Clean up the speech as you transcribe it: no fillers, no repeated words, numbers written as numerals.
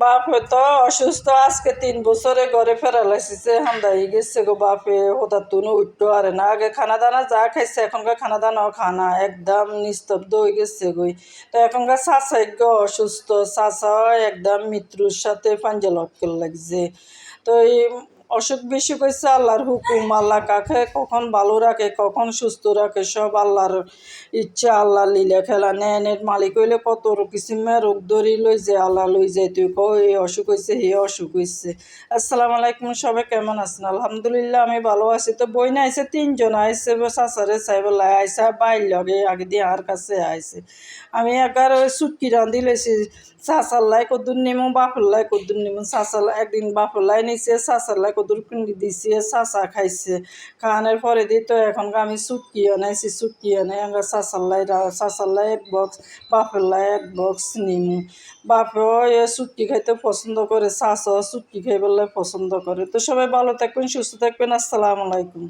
বাপ হয়তো অসুস্থ আজকে 3 বছরে ঘরে ফেরালাইছে হান্দাই গেছে গো বাপে হঠাৎ তুনো উঠতো আরে না আগে খানা দানা যা খাইছে এখনকার খানা দানাও খানা একদম নিস্তব্ধ হয়ে গেছে গই তো এখনকার চাচা অসুস্থ চাচা একদম মৃত্যুর সাথে পাঞ্জা লটকেল লাগছে তো এই অসুখ বিসুখ হয়েছে আল্লাহর হুকুম আল্লাহ কাকে কখন ভালো রাখে কখন সুস্থ রাখে সব আল্লাহর ইচ্ছা আল্লাহ লীলা খেলা নেনের মালিক হইলে কত কিসিমে রোগ ধরি লই যে আল্লাহ লই যায় তুই কো এই অসুখ হয়েছে হে অসুখ হয়েছে। আসসালামু আলাইকুম, সবাই কেমন আছেন? আলহামদুলিল্লাহ আমি ভালো আছি। তো বই না আইসে 3 জন আইসে চাচারে চাইবেলাই আইসা বাইর লগে আগে দিয়ে আর কাছে আইসে আমি একবার ওই সুটকি রাঁধি লেছি চাচাল্লাই কদ্দুর নিমু বাপল্লাই কদ্দুর নিমু চাচাল্লাই একদিন বাপল্লাই নিছে চাচাল্লাই কদ্দুর কিনে দিছে চাচা খাইছে খাওয়ানোর পরে দিয়ে তো এখন আমি সুটকি আনাইছি সুটকি আনাই আমরা চাচাল্লাই 1 বক্স বাপল্লাই 1 বক্স নিমু বাপেও এ সুটকি খাইতে পছন্দ করে চাচাও সুটকি খাইবেলাই পছন্দ করে। তো সবাই ভালো থাকবেন সুস্থ থাকবেন। আসসালামু আলাইকুম।